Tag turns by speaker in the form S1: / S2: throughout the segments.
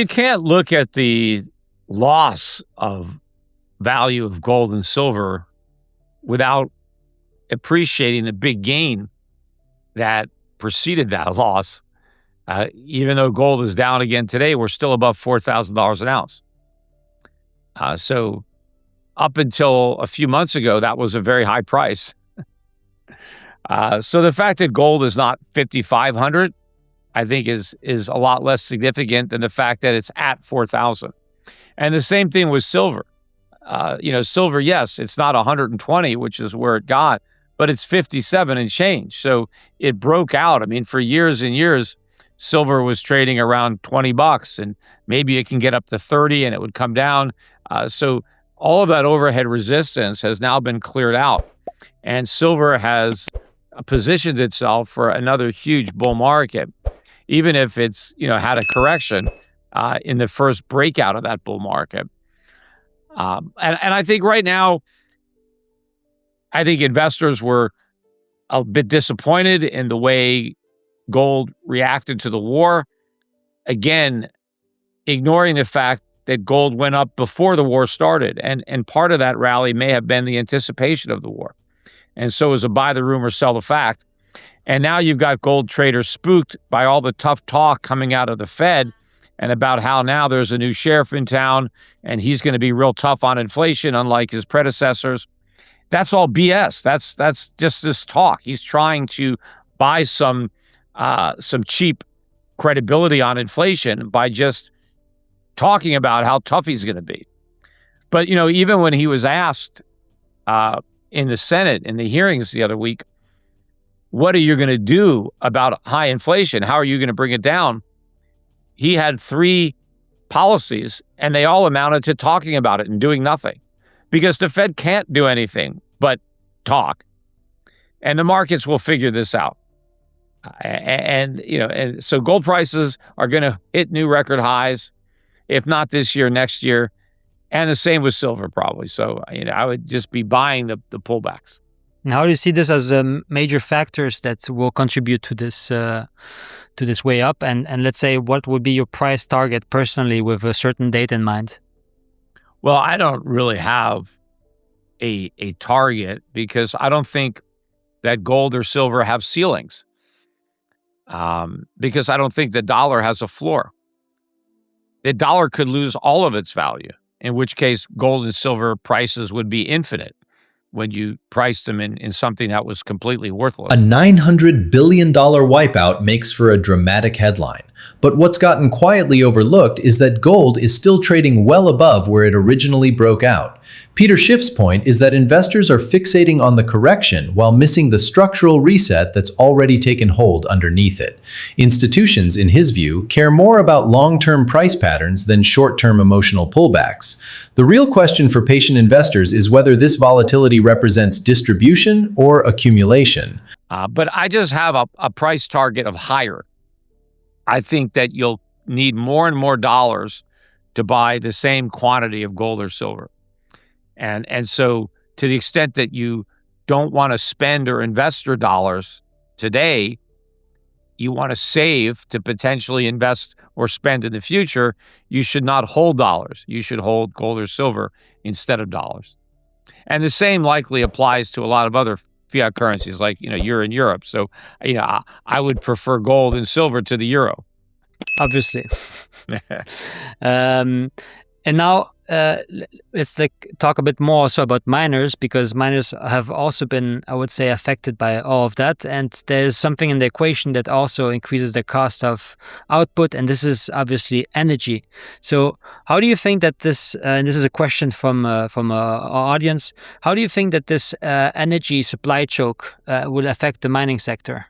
S1: You can't look at the loss of value of gold and silver without appreciating the big gain that preceded that loss. Even though gold is down again today, we're still above $4,000 an ounce. So up until a few months ago, that was a very high price. So the fact that gold is not 5,500, I think is a lot less significant than the fact that it's at 4,000. And the same thing with silver. Silver, yes, it's not 120, which is where it got, but it's 57 and change. So it broke out. I mean, for years and years, silver was trading around $20, and maybe it can get up to 30 and it would come down. So all of that overhead resistance has now been cleared out, and silver has positioned itself for another huge bull market, even if it's had a correction in the first breakout of that bull market. And I think right now, I think investors were a bit disappointed in the way gold reacted to the war. Again, ignoring the fact that gold went up before the war started. And part of that rally may have been the anticipation of the war. And so it was a buy the rumor, sell the fact. And now you've got gold traders spooked by all the tough talk coming out of the Fed and about how now there's a new sheriff in town and he's going to be real tough on inflation, unlike his predecessors. That's all BS. That's just this talk. He's trying to buy some cheap credibility on inflation by just talking about how tough he's going to be. But, even when he was asked in the Senate, in the hearings the other week, what are you going to do about high inflation? How are you going to bring it down? He had 3 policies, and they all amounted to talking about it and doing nothing, because the Fed can't do anything but talk. And the markets will figure this out. And so gold prices are going to hit new record highs, if not this year, next year. And the same with silver, probably. So, I would just be buying the pullbacks.
S2: And how do you see this as major factors that will contribute to this way up? And let's say, what would be your price target personally with a certain date in mind?
S1: Well, I don't really have a target, because I don't think that gold or silver have ceilings. Because I don't think the dollar has a floor. The dollar could lose all of its value, in which case gold and silver prices would be infinite when you priced them in something that was completely worthless.
S3: A $900 billion wipeout makes for a dramatic headline. But what's gotten quietly overlooked is that gold is still trading well above where it originally broke out. Peter Schiff's point is that investors are fixating on the correction while missing the structural reset that's already taken hold underneath it. Institutions, in his view, care more about long-term price patterns than short-term emotional pullbacks. The real question for patient investors is whether this volatility represents distribution or accumulation.
S1: But I just have a price target of higher. I think that you'll need more and more dollars to buy the same quantity of gold or silver. And so to the extent that you don't want to spend or invest your dollars today, you want to save to potentially invest or spend in the future, you should not hold dollars. You should hold gold or silver instead of dollars. And the same likely applies to a lot of other fiat currencies, like, you're in Europe. So, I would prefer gold and silver to the euro.
S2: Obviously. And now let's talk a bit more also about miners, because miners have also been, I would say, affected by all of that. And there's something in the equation that also increases the cost of output, and this is obviously energy. So how do you think that this, and this is a question from our audience, how do you think that this energy supply choke will affect the mining sector?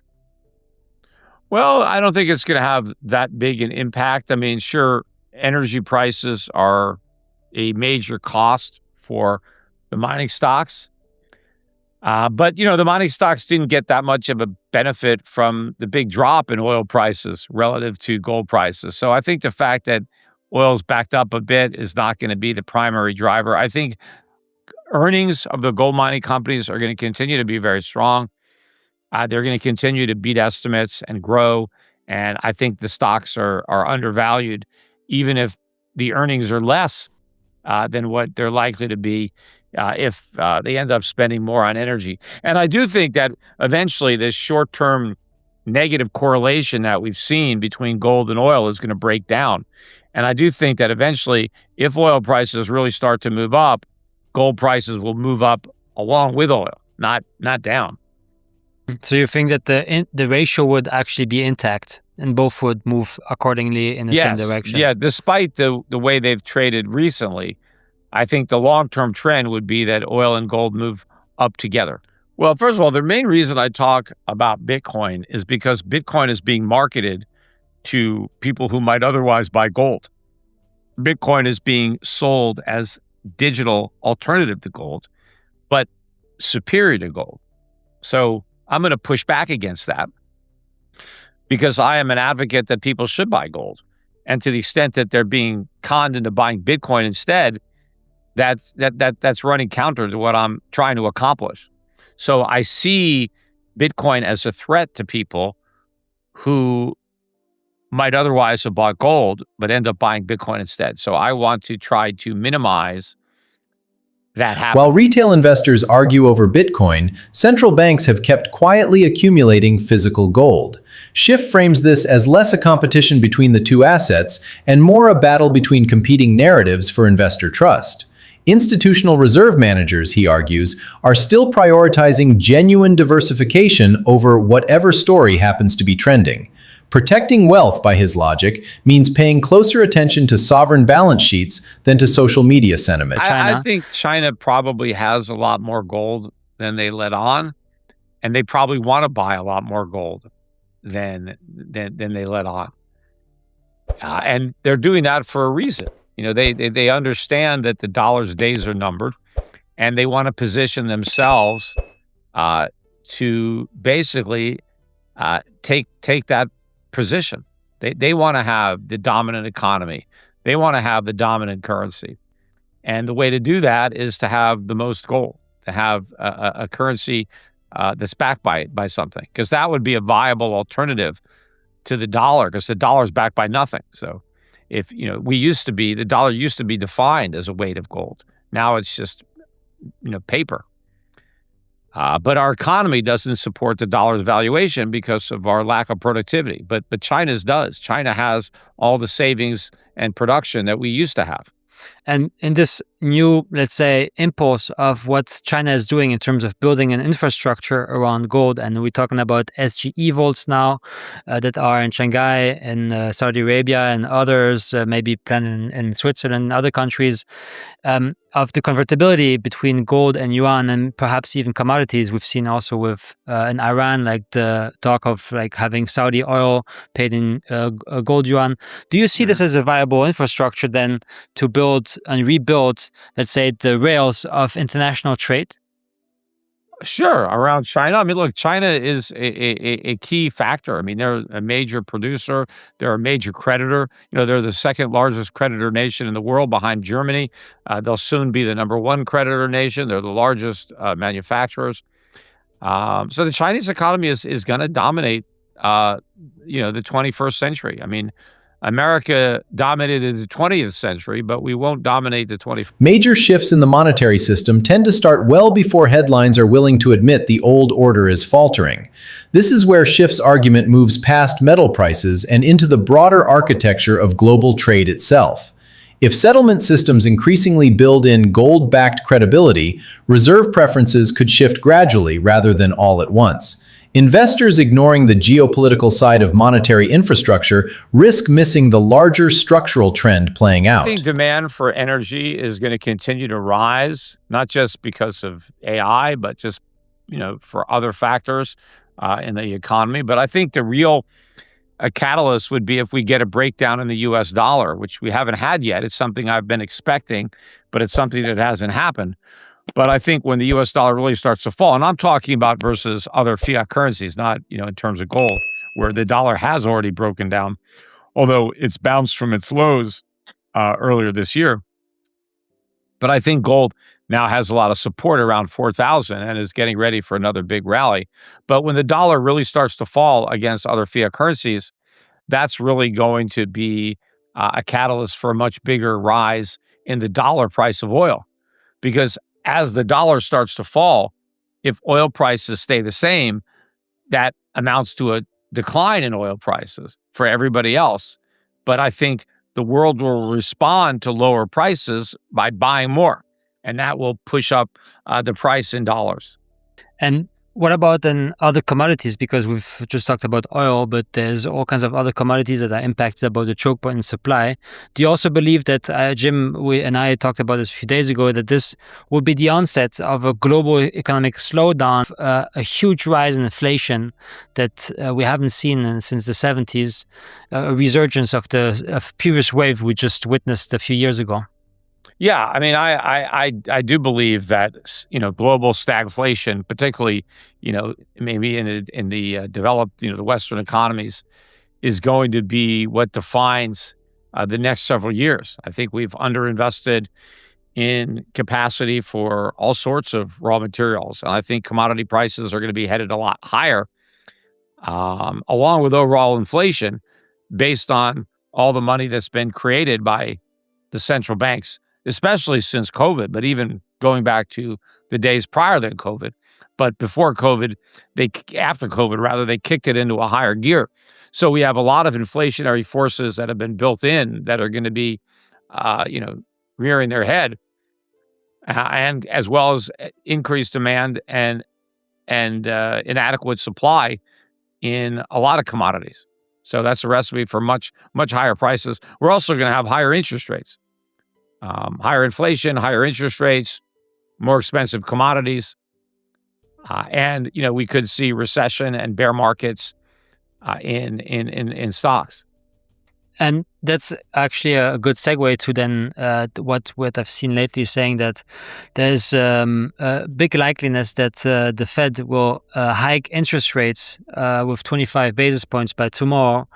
S1: Well, I don't think it's going to have that big an impact. I mean, sure, energy prices are a major cost for the mining stocks. But, the mining stocks didn't get that much of a benefit from the big drop in oil prices relative to gold prices. So I think the fact that oil's backed up a bit is not going to be the primary driver. I think earnings of the gold mining companies are going to continue to be very strong. They're going to continue to beat estimates and grow. And I think the stocks are undervalued, even if the earnings are less than what they're likely to be if they end up spending more on energy. And I do think that eventually this short-term negative correlation that we've seen between gold and oil is going to break down. And I do think that eventually, if oil prices really start to move up, gold prices will move up along with oil, not down.
S2: So you think that the ratio would actually be intact and both would move accordingly in the same direction?
S1: Yeah, despite the way they've traded recently, I think the long-term trend would be that oil and gold move up together. Well, first of all, the main reason I talk about Bitcoin is because Bitcoin is being marketed to people who might otherwise buy gold. Bitcoin is being sold as digital alternative to gold, but superior to gold. So I'm going to push back against that because I am an advocate that people should buy gold. And to the extent that they're being conned into buying Bitcoin instead, that's running counter to what I'm trying to accomplish. So I see Bitcoin as a threat to people who might otherwise have bought gold, but end up buying Bitcoin instead. So I want to try to minimize that happening.
S3: While retail investors argue over Bitcoin, central banks have kept quietly accumulating physical gold. Schiff frames this as less a competition between the two assets and more a battle between competing narratives for investor trust. Institutional reserve managers, he argues, are still prioritizing genuine diversification over whatever story happens to be trending. Protecting wealth, by his logic, means paying closer attention to sovereign balance sheets than to social media sentiment.
S1: I think China probably has a lot more gold than they let on, and they probably want to buy a lot more gold than they let on. And they're doing that for a reason. You know, they understand that the dollar's days are numbered, and they want to position themselves to basically take that position. They want to have the dominant economy. They want to have the dominant currency. And the way to do that is to have the most gold, to have a currency that's backed by something, because that would be a viable alternative to the dollar, because the dollar is backed by nothing. So if, the dollar used to be defined as a weight of gold. Now it's just, paper. But our economy doesn't support the dollar's valuation because of our lack of productivity. But China's does. China has all the savings and production that we used to have.
S2: And in this new, let's say, impulse of what China is doing in terms of building an infrastructure around gold, and we're talking about SGE vaults now that are in Shanghai, in Saudi Arabia, and others, maybe planned in Switzerland and other countries, of the convertibility between gold and yuan, and perhaps even commodities. We've seen also with in Iran, like the talk of like having Saudi oil paid in gold yuan. Do you see this as a viable infrastructure then to build and rebuild, let's say, the rails of international trade?
S1: Sure, around China. I mean, look, China is a key factor. I mean, they're a major producer. They're a major creditor. They're the second largest creditor nation in the world behind Germany. They'll soon be the number one creditor nation. They're the largest manufacturers. So the Chinese economy is going to dominate, the 21st century. I mean, America dominated the 20th century, but we won't dominate the 21st.
S3: Major shifts in the monetary system tend to start well before headlines are willing to admit the old order is faltering. This is where Schiff's argument moves past metal prices and into the broader architecture of global trade itself. If settlement systems increasingly build in gold-backed credibility, reserve preferences could shift gradually rather than all at once. Investors ignoring the geopolitical side of monetary infrastructure risk missing the larger structural trend playing out.
S1: I think demand for energy is going to continue to rise, not just because of AI, but just, for other factors in the economy. But I think the real catalyst would be if we get a breakdown in the U.S. dollar, which we haven't had yet. It's something I've been expecting, but it's something that hasn't happened. But I think when the U.S. dollar really starts to fall, and I'm talking about versus other fiat currencies, not, in terms of gold, where the dollar has already broken down, although it's bounced from its lows earlier this year. But I think gold now has a lot of support around 4,000 and is getting ready for another big rally. But when the dollar really starts to fall against other fiat currencies, that's really going to be a catalyst for a much bigger rise in the dollar price of oil. Because as the dollar starts to fall, if oil prices stay the same, that amounts to a decline in oil prices for everybody else. But I think the world will respond to lower prices by buying more, and that will push up the price in dollars.
S2: And what about then other commodities? Because we've just talked about oil, but there's all kinds of other commodities that are impacted about the choke point in supply. Do you also believe that, Jim, we and I talked about this a few days ago, that this will be the onset of a global economic slowdown, a huge rise in inflation that we haven't seen since the 70s, a resurgence of the previous wave we just witnessed a few years ago?
S1: Yeah, I mean, I do believe that global stagflation, particularly maybe in the developed the Western economies, is going to be what defines the next several years. I think we've underinvested in capacity for all sorts of raw materials, and I think commodity prices are going to be headed a lot higher, along with overall inflation, based on all the money that's been created by the central banks, especially since COVID, but even going back to the days prior than COVID. But before COVID, after COVID rather, they kicked it into a higher gear. So we have a lot of inflationary forces that have been built in that are going to be, rearing their head, and as well as increased demand and inadequate supply in a lot of commodities. So that's a recipe for much, much higher prices. We're also going to have higher interest rates. Higher inflation, higher interest rates, more expensive commodities, and we could see recession and bear markets in stocks.
S2: And that's actually a good segue to then what I've seen lately, saying that there's a big likeliness that the Fed will hike interest rates with 25 basis points by tomorrow.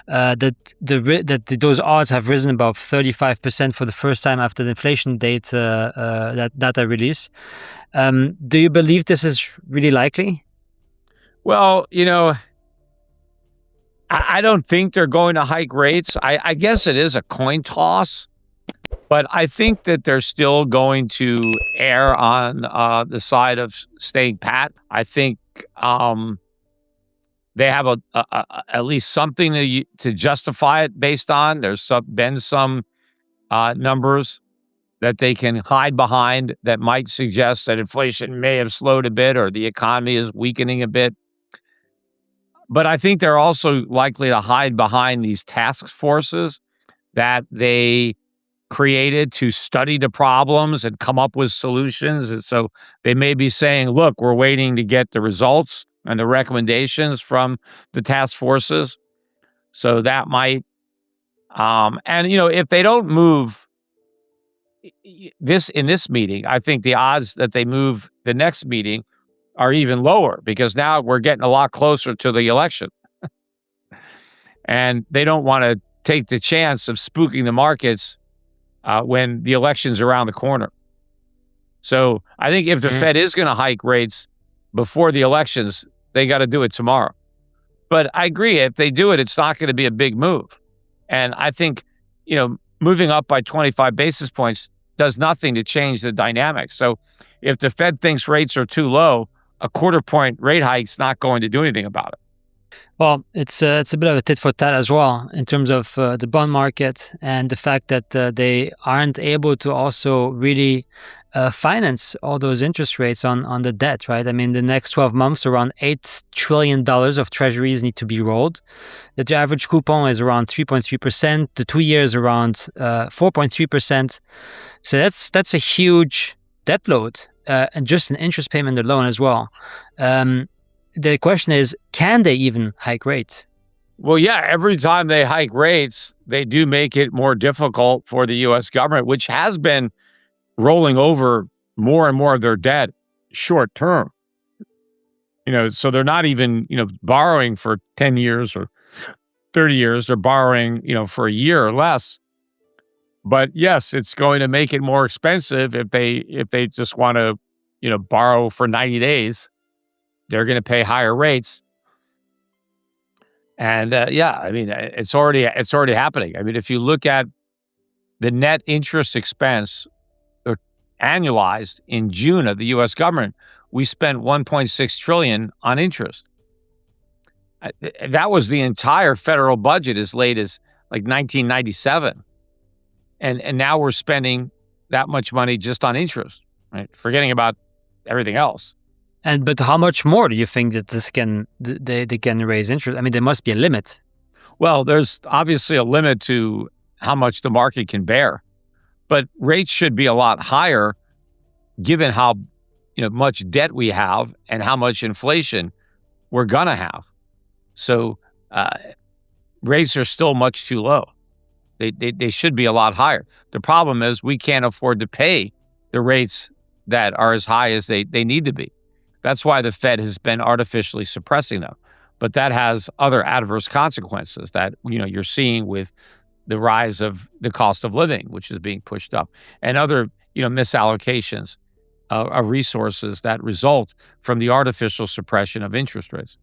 S2: That those odds have risen above 35% for the first time after the inflation that data release. Do you believe this is really likely?
S1: Well, I don't think they're going to hike rates. I guess it is a coin toss, but I think that they're still going to err on the side of staying pat. I think they have at least something to justify it based on. There's been some numbers that they can hide behind that might suggest that inflation may have slowed a bit or the economy is weakening a bit. But I think they're also likely to hide behind these task forces that they created to study the problems and come up with solutions. And so they may be saying, look, we're waiting to get the results and the recommendations from the task forces. So that might, if they don't move in this meeting, I think the odds that they move the next meeting are even lower, because now we're getting a lot closer to the election. And they don't want to take the chance of spooking the markets when the election's around the corner. So I think if the Fed is going to hike rates before the elections, they got to do it tomorrow. But I agree, if they do it, it's not going to be a big move. And I think, moving up by 25 basis points does nothing to change the dynamic. So if the Fed thinks rates are too low, a quarter-point rate hike's not going to do anything about it.
S2: Well, it's a bit of a tit for tat as well in terms of the bond market and the fact that they aren't able to also really finance all those interest rates on the debt, right? I mean, the next 12 months, around $8 trillion of treasuries need to be rolled. The average coupon is around 3.3%. The 2 years around 4.3%. So that's a huge debt load, and just an interest payment alone as well. The question is, can they even hike rates?
S1: Well, yeah, every time they hike rates, they do make it more difficult for the U.S. government, which has been rolling over more and more of their debt short term. So they're not even, borrowing for 10 years or 30 years. They're borrowing, for a year or less. But yes, it's going to make it more expensive if they just want to, borrow for 90 days. They're going to pay higher rates. And yeah, I mean, it's already happening. I mean, if you look at the net interest expense or annualized in June of the U.S. government, we spent 1.6 trillion on interest. That was the entire federal budget as late as like 1997, and now we're spending that much money just on interest, right? Forgetting about everything else.
S2: But how much more do you think that they can raise interest? I mean, there must be a limit.
S1: Well, there's obviously a limit to how much the market can bear, but rates should be a lot higher given how much debt we have and how much inflation we're gonna have. So rates are still much too low. They should be a lot higher. The problem is we can't afford to pay the rates that are as high as they need to be. That's why the Fed has been artificially suppressing them. But that has other adverse consequences that you're seeing with the rise of the cost of living, which is being pushed up, and other misallocations of resources that result from the artificial suppression of interest rates.